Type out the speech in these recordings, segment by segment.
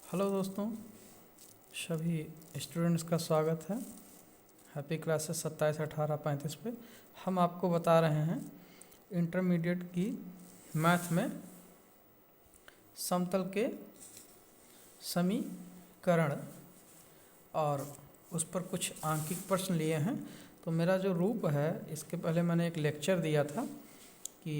Hello दोस्तों, सभी students का स्वागत है हैप्पी क्लासेस 27, 18, 35 पे। हम आपको बता रहे हैं इंटरमीडिएट की मैथ में समतल के समीकरण और उस पर कुछ आंकिक प्रश्न लिए हैं। तो मेरा जो रूप है, इसके पहले मैंने एक लेक्चर दिया था कि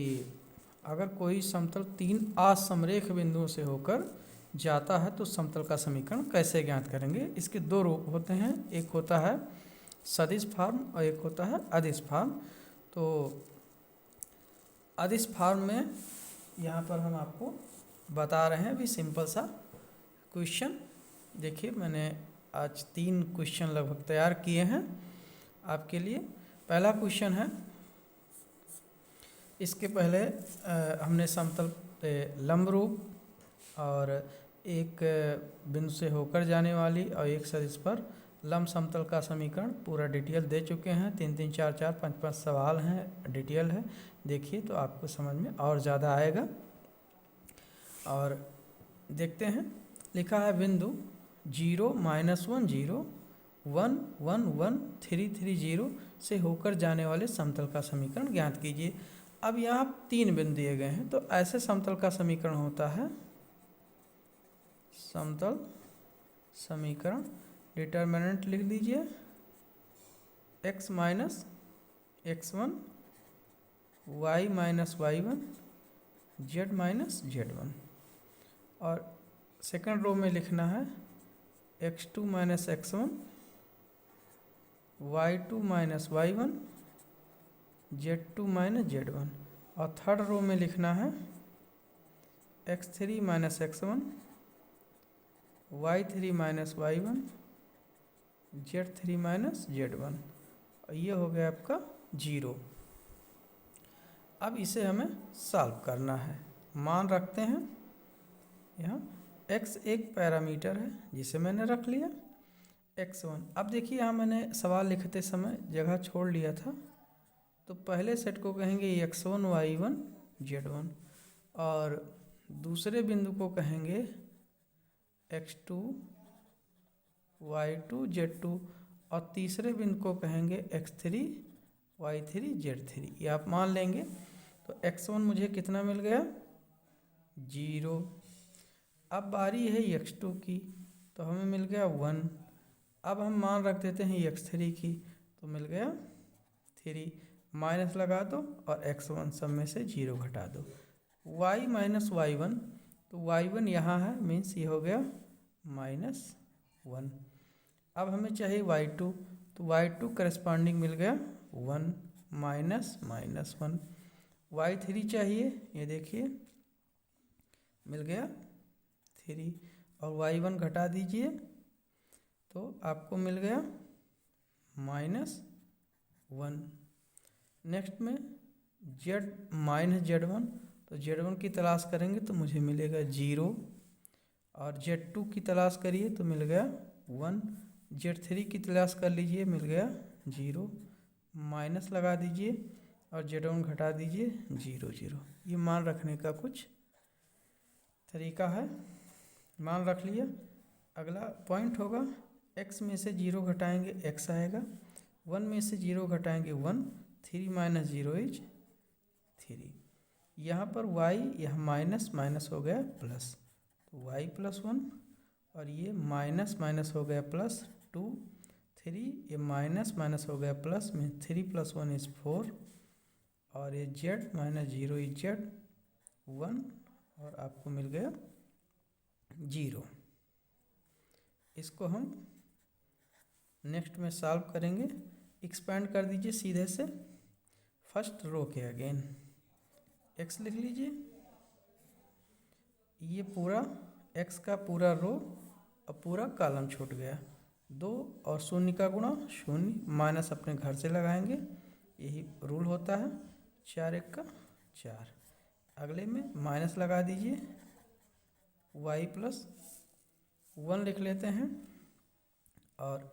अगर कोई समतल 3 असमरेख बिंदुओं से होकर जाता है तो समतल का समीकरण कैसे ज्ञात करेंगे। इसके दो रूप होते हैं, एक होता है सदिश फॉर्म और एक होता है अदिश फॉर्म। तो अदिश फॉर्म में यहाँ पर हम आपको बता रहे हैं अभी सिंपल सा क्वेश्चन। देखिए, मैंने आज 3 क्वेश्चन लगभग तैयार किए हैं आपके लिए। पहला क्वेश्चन है, इसके पहले हमने समतल पे लंब रूप और एक बिंदु से होकर जाने वाली और एक सदिश पर लंब समतल का समीकरण पूरा डिटेल दे चुके हैं। 3 3 4 4 5 5 सवाल हैं, डिटेल है, देखिए तो आपको समझ में और ज़्यादा आएगा। और देखते हैं, लिखा है बिंदु 0 -1 0 1 1 1 3 3 0 से होकर जाने वाले समतल का समीकरण ज्ञात कीजिए। अब यहाँ 3 बिंदु दिए गए हैं, तो ऐसे समतल का समीकरण होता है समतल समीकरण। डिटर्मिनेंट लिख दीजिए x minus x1, y minus y1, z minus z1। और सेकंड रो में लिखना है x2 minus x1, y2 minus y1, z2 minus z1। और थर्ड रो में लिखना है x3 minus x1, y3 minus y1, z3 minus z1। और ये हो गया आपका 0। अब इसे हमें सॉल्व करना है। मान रखते हैं यहाँ x एक पैरामीटर है जिसे मैंने रख लिया x1। अब देखिए, यहाँ मैंने सवाल लिखते समय जगह छोड़ लिया था, तो पहले सेट को कहेंगे x1 y1 z1 और दूसरे बिंदु को कहेंगे x2 y2 z2 और तीसरे बिंदु को कहेंगे x3 y3 z3। ये आप मान लेंगे। तो x1 मुझे कितना मिल गया, 0। अब बारी है x2 की, तो हमें मिल गया 1। अब हम मान रख देते हैं x3 की, तो मिल गया 3। माइनस लगा दो और x1 सब में से 0 घटा दो। y माइनस y1, तो y1 यहाँ है, मीन्स ये हो गया -1। अब हमें चाहिए y2, तो y2 करस्पॉन्डिंग मिल गया 1 माइनस -1। y3 चाहिए, ये देखिए मिल गया 3 और y1 घटा दीजिए तो आपको मिल गया -1। नेक्स्ट में z माइनस z1, तो z1 की तलाश करेंगे तो मुझे मिलेगा 0 और z2 की तलाश करिए तो मिल गया 1। z3 की तलाश कर लीजिए, मिल गया 0। माइनस लगा दीजिए और z1 घटा दीजिए 0 0। ये मान रखने का कुछ तरीका है, मान रख लिया। अगला पॉइंट होगा, x में से 0 घटाएंगे x आएगा, 1 में से 0 घटाएंगे 1, 3 माइनस 0 इज 3। यहाँ पर y यह माइनस माइनस हो गया प्लस, तो y प्लस 1 और ये माइनस माइनस हो गया प्लस 2, 3 ये माइनस माइनस हो गया प्लस में, 3 + 1 इज 4 और ये z माइनस 0 इज z 1 और आपको मिल गया 0। इसको हम नेक्स्ट में सॉल्व करेंगे। एक्सपेंड कर दीजिए सीधे से फर्स्ट रो के अगेन, x लिख लीजिए। ये पूरा x का पूरा रो और पूरा कॉलम छूट गया, 2 और 0 का गुणा 0, माइनस अपने घर से लगाएंगे, यही रूल होता है। 4 1 का 4। अगले में माइनस लगा दीजिए, y प्लस 1 लिख लेते हैं और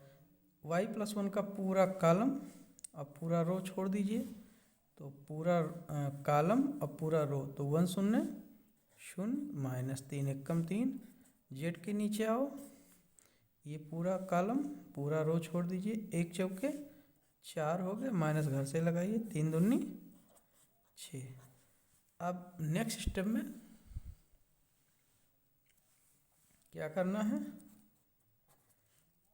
y प्लस 1 का पूरा कॉलम और पूरा रो छोड़ दीजिए, तो पूरा कॉलम और पूरा रो, तो 1 0 0 -3 1 3 जेड के नीचे आओ, ये पूरा कॉलम पूरा रो छोड़ दीजिए, एक चौके 4 हो गए, माइनस घर से लगाइए, 3 दूनी 6। अब नेक्स्ट स्टेप में क्या करना है,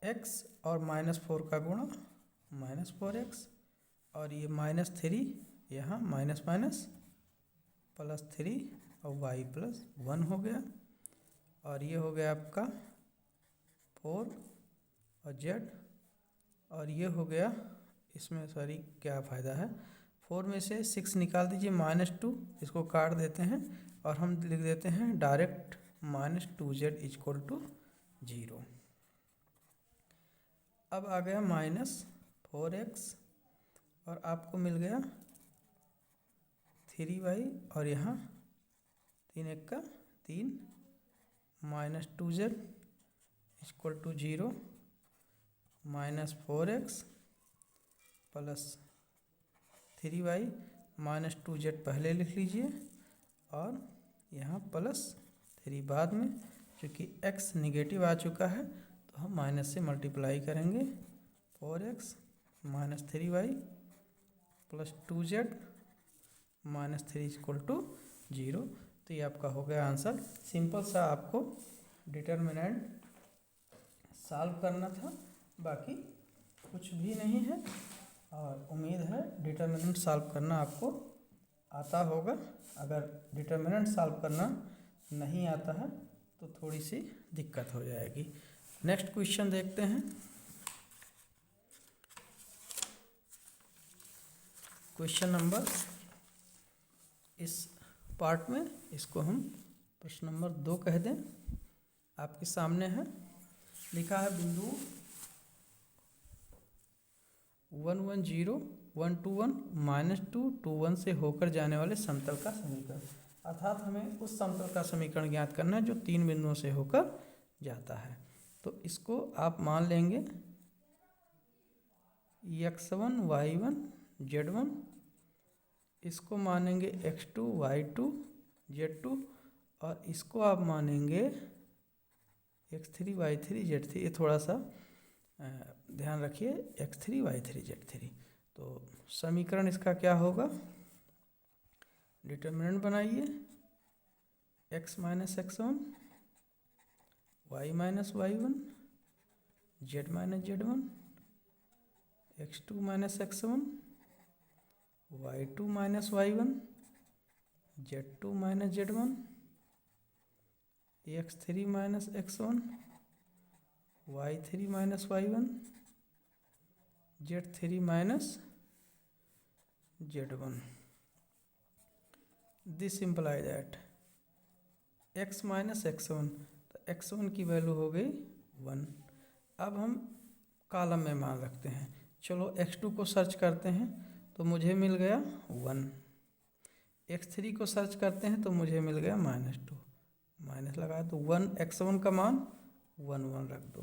x और -4 का गुणा -4x, और ये -3 यहाँ माइनस माइनस +3 और y+1 हो गया, और ये हो गया आपका 4 और z, और ये हो गया इसमें, सॉरी क्या फ़ायदा है, 4 में से 6 निकाल दीजिए, -2, इसको काट देते हैं और हम लिख देते हैं डायरेक्ट -2z = 0। अब आ गया -4x, और आपको मिल गया 3y, और यहाँ 3 1 का 3, -2z = 0, -4x + 3y, -2z पहले लिख लीजिए, और यहाँ +3 बाद में, क्योंकि x निगेटिव आ चुका है तो हम माइनस से मल्टीप्लाई करेंगे, 4x - 3y + 2z -3 = 0। तो ये आपका हो गया आंसर। सिंपल सा आपको डिटर्मिनेंट सॉल्व करना था, बाकी कुछ भी नहीं है, और उम्मीद है डिटर्मिनेंट सॉल्व करना आपको आता होगा। अगर डिटर्मिनेंट सॉल्व करना नहीं आता है तो थोड़ी सी दिक्कत हो जाएगी। नेक्स्ट क्वेश्चन देखते हैं। क्वेश्चन नंबर, इस पार्ट में इसको हम प्रश्न नंबर 2 कह दें। आपके सामने है, लिखा है बिंदु 1 1 0 1 2 1 -2 2 1 से होकर जाने वाले समतल का समीकरण, अर्थात हमें उस समतल का समीकरण ज्ञात करना है जो 3 बिंदुओं से होकर जाता है। तो इसको आप मान लेंगे x1 y1 z1, इसको मानेंगे x2 y2 z2, और इसको आप मानेंगे x3 y3 z3। ये थोड़ा सा ध्यान रखिए, x3 y3 z3। तो समीकरण इसका क्या होगा, डिटर्मिनेंट बनाइए, x - x1 y - y1 z - z1 x2 - x1 y2 - y1 z2 - z1 x3 - x1 y3 - y1 z3 - z1। This imply that x - x1, तो x1 की वैल्यू हो गई 1। अब हम कॉलम में मान रखते हैं। चलो x2 को सर्च करते हैं तो मुझे मिल गया 1, x3 को सर्च करते हैं तो मुझे मिल गया -2, माइनस लगा दो, 1 x1 का मान 1 1 रख दो,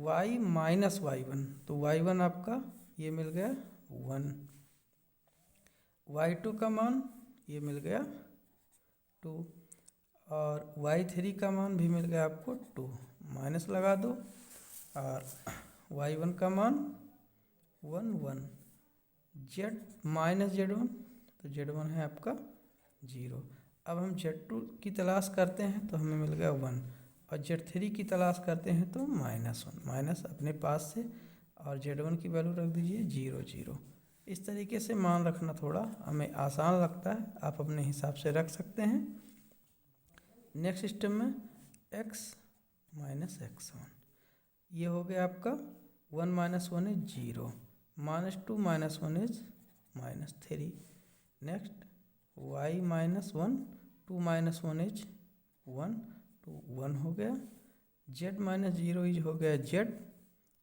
y - y1, तो y1 आपका ये मिल गया 1, y2 का मान ये मिल गया 2, और y3 का मान भी मिल गया आपको 2, माइनस लगा दो, और y1 का मान 1 1, z - z1, तो z1 है आपका 0। अब हम z2 की तलाश करते हैं तो हमें मिल गया 1, और z3 की तलाश करते हैं तो -1, माइनस अपने पास से, और z1 की वैल्यू रख दीजिए 0 0। इस तरीके से मान रखना थोड़ा हमें आसान लगता है, आप अपने हिसाब से रख सकते हैं। नेक्स्ट स्टेप में x - x1, ये हो गया आपका 1 - 1 is 0, -2 - 1 is -3। Next y - 1, 2 - 1 is 1, तो 1 हो गया, z - 0 इज हो गया z,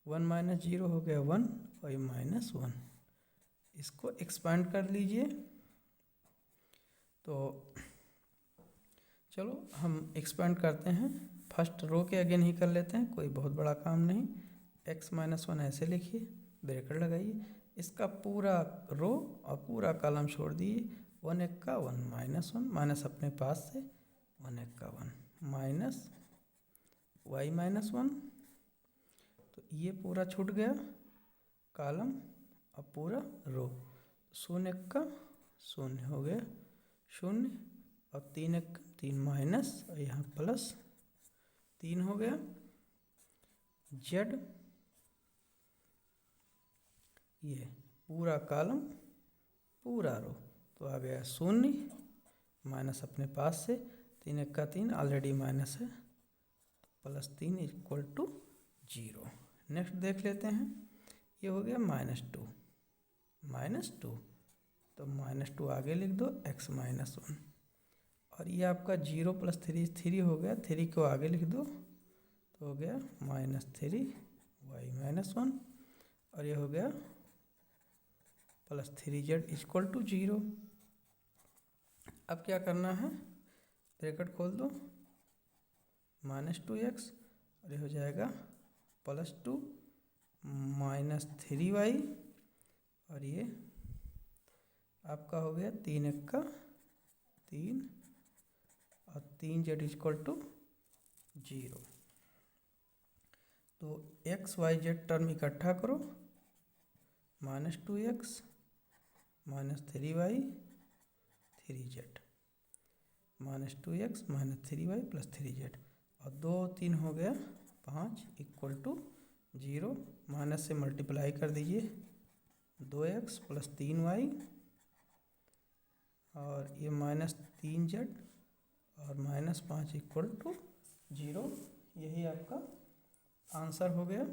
1 - 0 हो गया 1, और ये -1। इसको एक्सपांड कर लीजिए। तो चलो हम एक्सपांड करते हैं, फर्स्ट रो के अगेन ही कर लेते हैं, कोई बहुत बड़ा काम नहीं। x - 1 ऐसे लिखिए, ब्रैकेट लगाइए, इसका पूरा रो और पूरा कॉलम छोड़ दिए, 1 1 का 1 -1, माइनस अपने पास से 1 1 का 1 माइनस वाई माइनस वन। तो ये पूरा छूट गया कॉलम, अब पूरा रो। शून्य का शून्य हो गया शून्य, और 3 एक 3 माइनस, और यहाँ प्लस 3 हो गया। जेड ये पूरा कॉलम पूरा रो, तो आ गया शून्य माइनस अपने पास से 3 एक का 3 ऑलरेडी माइनस है, प्लस 3 इक्वल टू 0। नेक्स्ट देख लेते हैं, ये हो गया -2 तो -2 आगे लिख दो x माइनस 1, और ये आपका 0 + 3 3 हो गया, 3 को आगे लिख दो तो हो गया -3 y माइनस 1, और ये हो गया +3z इक्वल टू 0। अब क्या करना है, ब्रैकेट खोल दो, -2x, और ये हो जाएगा +2 -3y, और ये आपका हो गया 3 एक का 3, और 3z इक्वल टू 0। तो x y z टर्म इकट्ठा करो, -2x -3y 3z, -2x -3y + 3z, और 2 3 हो गया 5 इक्वल टू 0। माइनस से मल्टीप्लाई कर दीजिए, 2x + 3y, और ये -3z और -5 इक्वल टू 0। यही आपका आंसर हो गया।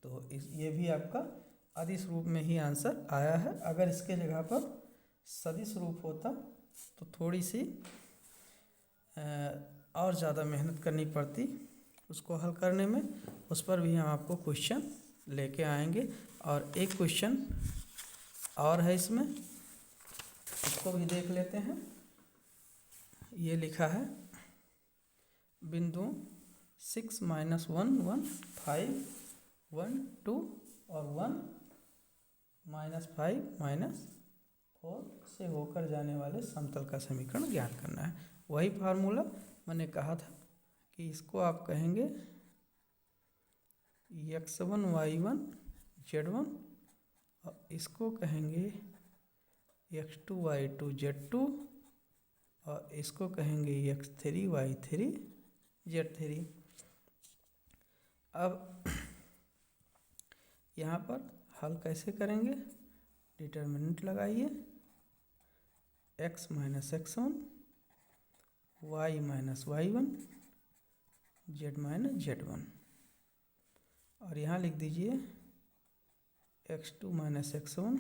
तो ये भी आपका अदिश रूप में ही आंसर आया है। अगर इसके जगह पर सदिश रूप होता तो थोड़ी सी और ज़्यादा मेहनत करनी पड़ती उसको हल करने में। उस पर भी हम आपको क्वेश्चन लेके आएंगे। और एक क्वेश्चन और है इसमें, इसको भी देख लेते हैं। ये लिखा है बिंदु 6 - 1 1 5 1 2 और 1 -5 -4 से होकर जाने वाले समतल का समीकरण ज्ञात करना है। वही फार्मूला मैंने कहा था कि इसको आप कहेंगे x1 y1 z1, और इसको कहेंगे x2 y2 z2, और इसको कहेंगे x3 y3 z3। अब यहाँ पर हल कैसे करेंगे, डिटर्मिनेंट लगाइए, x - x1 y - y1 z - z1, और यहाँ लिख दीजिए x2 - x1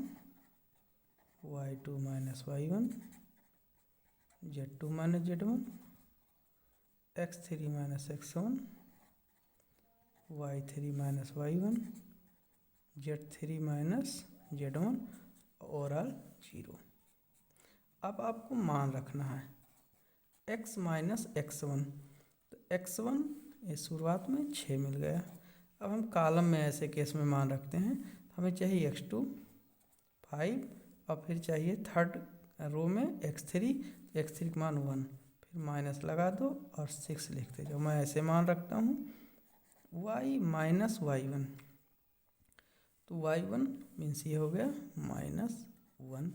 y2 - y1 z2 - z1, x3 - x1 y3 - y1 z3 - z1 और ऑल 0। अब आपको मान रखना है x - x1, तो x1 ये शुरुआत में 6 मिल गया। अब हम कॉलम में ऐसे केस में मान रखते हैं, हमें चाहिए x2 5, और फिर चाहिए थर्ड रो में x3, x3 का मान 1, फिर माइनस लगा दो और 6 लिखते जाओ। मैं ऐसे मान रखता हूँ y - y1, तो y1 मीन्स ये हो गया -1,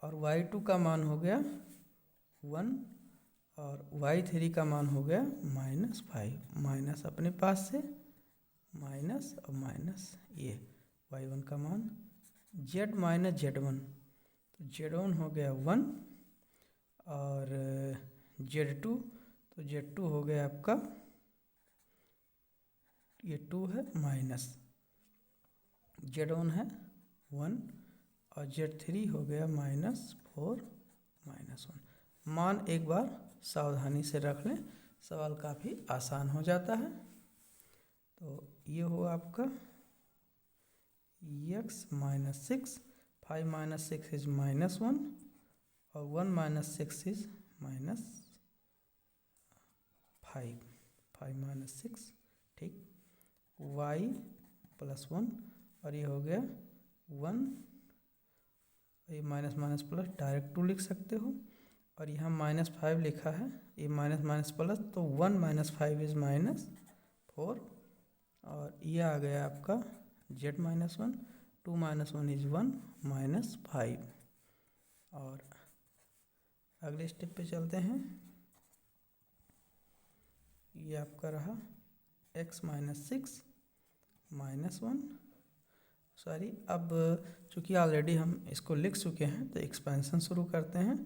और y2 का मान हो गया 1, और y3 का मान हो गया -5, माइनस अपने पास से माइनस और माइनस, ये y1 का मान। z - z1, तो z1 हो गया 1, और z2, तो z2 हो गया आपका ये 2 है माइनस, z1 है 1, और z3 हो गया -4 -1। मान एक बार सावधानी से रख लें, सवाल काफ़ी आसान हो जाता है। तो ये हो आपका x - 6, 5 - 6 इज -1, और 1 - 6 इज -5, 5 - 6, ठीक। y +1, और ये हो गया 1, ये माइनस माइनस प्लस डायरेक्ट 2 लिख सकते हो, और यहाँ -5 लिखा है, ये माइनस माइनस प्लस, तो 1 - 5 इज़ -4, और ये आ गया आपका z -1, 2 - 1 इज़ 1 -5। और अगले स्टेप पे चलते हैं, ये आपका रहा x -6 -1, सॉरी, अब चूँकि ऑलरेडी हम इसको लिख चुके हैं तो एक्सपेंशन शुरू करते हैं,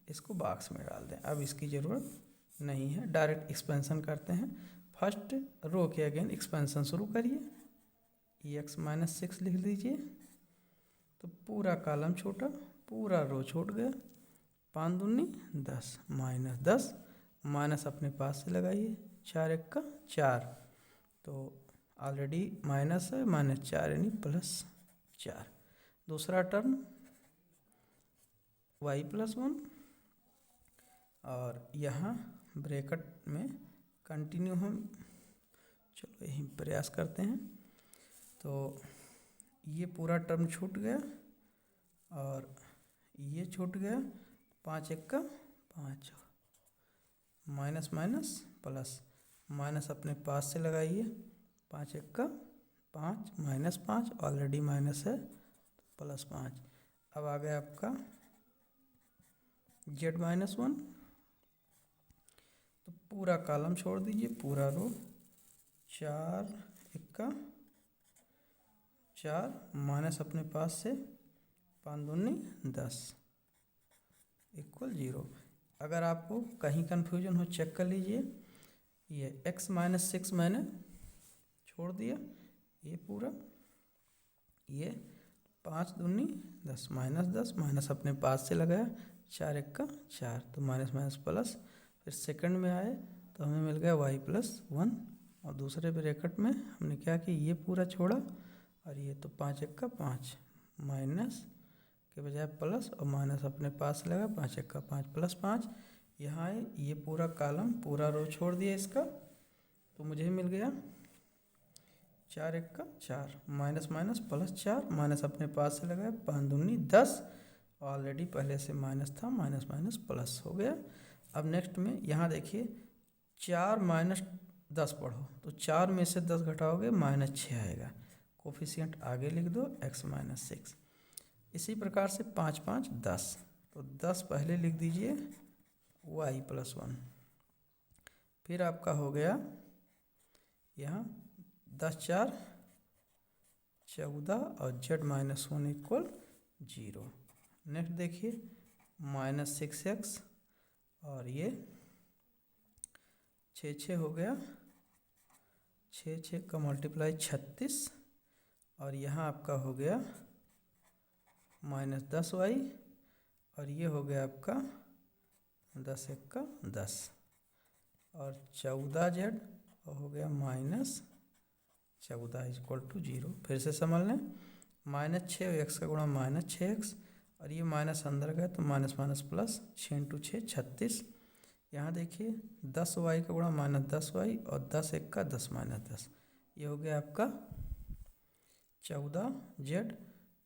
इसको बॉक्स में डाल दें, अब इसकी ज़रूरत नहीं है, डायरेक्ट एक्सपेंशन करते हैं। फर्स्ट रो के अगेन एक्सपेंशन शुरू करिए, x -6 लिख दीजिए, तो पूरा कॉलम छोटा, पूरा रो छोट गया, 5 दूनी 10, -10, माइनस अपने पास से लगाइए, 4 × 1 = 4, तो ऑलरेडी माइनस है, -4 यानी +4। दूसरा टर्म y +1, और यहाँ ब्रैकेट में कंटिन्यू हम चलो यही प्रयास करते हैं, तो ये पूरा टर्म छूट गया और ये छूट गया, 5 × 1 = 5, माइनस माइनस प्लस, माइनस अपने पास से लगाइए, 5 × 1 = 5, -5, ऑलरेडी माइनस है, +5। अब आ गया आपका z -1, तो पूरा कॉलम छोड़ दीजिए, पूरा रो, 4 × 1 = 4, माइनस अपने पास से, 5 दूनी 10 = 0। अगर आपको कहीं कन्फ्यूजन हो चेक कर लीजिए, ये x -6 मैंने छोड़ दिया, ये पूरा, ये 5 दूनी 10, -10, माइनस अपने पास से लगाया, 4 × 1 = 4, तो माइनस माइनस प्लस, फिर सेकंड में आए तो हमें मिल गया y +1, और दूसरे ब्रैकेट में हमने क्या कि ये पूरा छोड़ा, और ये तो 5 × 1 = 5, माइनस के बजाय प्लस, और माइनस अपने पास लगा, 5 × 1 = 5 +5, यहाँ आए, ये पूरा कॉलम, पूरा रो छोड़ दिया इसका, तो मुझे मिल गया 4 × 1 = 4, माइनस माइनस +4, माइनस अपने पास से लगाया, 5 दूनी 10, ऑलरेडी पहले से माइनस था, माइनस माइनस प्लस हो गया। अब नेक्स्ट में यहाँ देखिए, 4 - 10 पढ़ो, तो 4 में से 10 घटाओगे -6 आएगा, कोफिशिएंट आगे लिख दो, x -6। इसी प्रकार से 5 × 5 = 10, तो 10 पहले लिख दीजिए, y +1, फिर आपका हो गया यहाँ 10 × 4 = 14, और z -1 = 0। नेक्स्ट देखिए, -6x, और ये 6 6 हो गया, 6 6 का मल्टीप्लाई 36, और यहाँ आपका हो गया -10y, और ये हो गया आपका 10 × 1 = 10, और 14z, और हो गया -14 = 0। फिर से समझ लें, -6 x का गुणा -6x, और ये माइनस अंदर गया तो माइनस माइनस प्लस, 6 × 6 = 36। यहाँ देखिए 10y का गुणा -10y, और 10 × 1 = 10 -10, ये हो गया आपका 14z,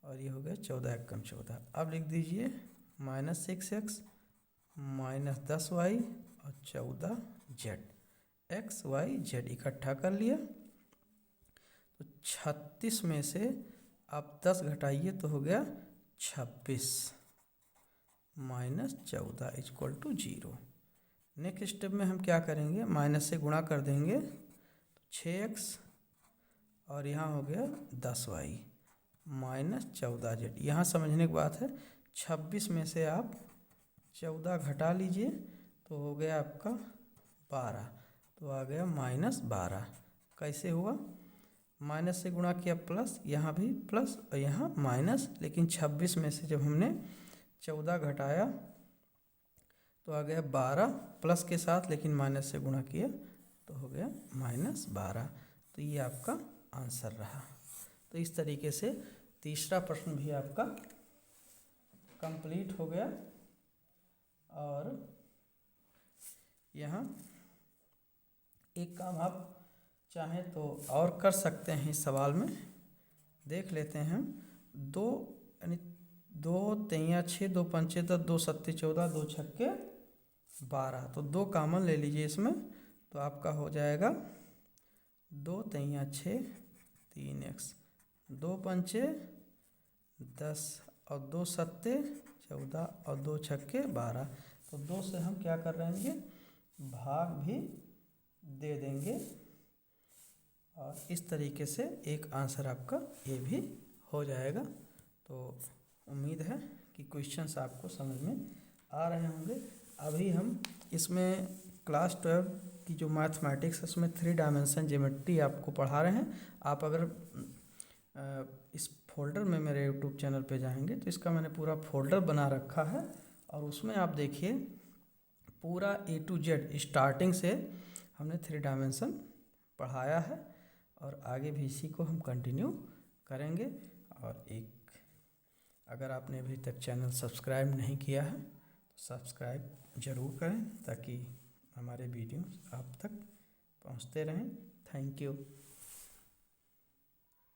और ये हो गया 14 × 1 = 14। अब लिख दीजिए -6x -10y और 14z, x y z इकट्ठा कर लिया, तो 36 में से आप 10 घटाइए तो हो गया 26, -14 = 0। नेक्स्ट स्टेप में हम क्या करेंगे, माइनस से गुणा कर देंगे, तो 6x, और यहाँ हो गया 10y -14z। यहाँ समझने की बात है, 26 में से आप 14 घटा लीजिए तो हो गया आपका 12, तो आ गया -12। कैसे हुआ, माइनस से गुणा किया प्लस, यहाँ भी प्लस और यहाँ माइनस, लेकिन 26 में से जब हमने 14 घटाया तो आ गया 12 प्लस के साथ, लेकिन माइनस से गुणा किया तो हो गया -12। तो ये आपका आंसर रहा। तो इस तरीके से तीसरा प्रश्न भी आपका कंप्लीट हो गया। और यहाँ एक काम आप चाहें तो और कर सकते हैं, इस सवाल में देख लेते हैं हम, 2 यानी 2 × 3 = 6, 2 × 5 = 10, 2 × 7 = 14, 2 × 6 = 12, तो 2 कॉमन ले लीजिए इसमें, तो आपका हो जाएगा 2 तिया 6, 3x, 2 पंचे 10 और 2 सत्ते 14 और 2 छक्के 12। तो 2 से हम क्या कर रहेंगे, भाग भी दे देंगे और इस तरीके से एक आंसर आपका ये भी हो जाएगा। तो उम्मीद है कि क्वेश्चंस आपको समझ में आ रहे होंगे। अभी हम इसमें क्लास 12 की जो मैथमेटिक्स है उसमें 3 डायमेंशन ज्योमेट्री आपको पढ़ा रहे हैं। आप अगर इस फोल्डर में मेरे यूट्यूब चैनल पे जाएंगे तो इसका मैंने पूरा फोल्डर बना रखा है और उसमें आप देखिए पूरा A to Z स्टार्टिंग से हमने 3 डायमेंशन पढ़ाया है और आगे भी इसी को हम कंटिन्यू करेंगे। और एक अगर आपने अभी तक चैनल सब्सक्राइब नहीं किया है तो सब्सक्राइब ज़रूर करें ताकि हमारे वीडियो आप तक पहुंचते रहें। Thank you.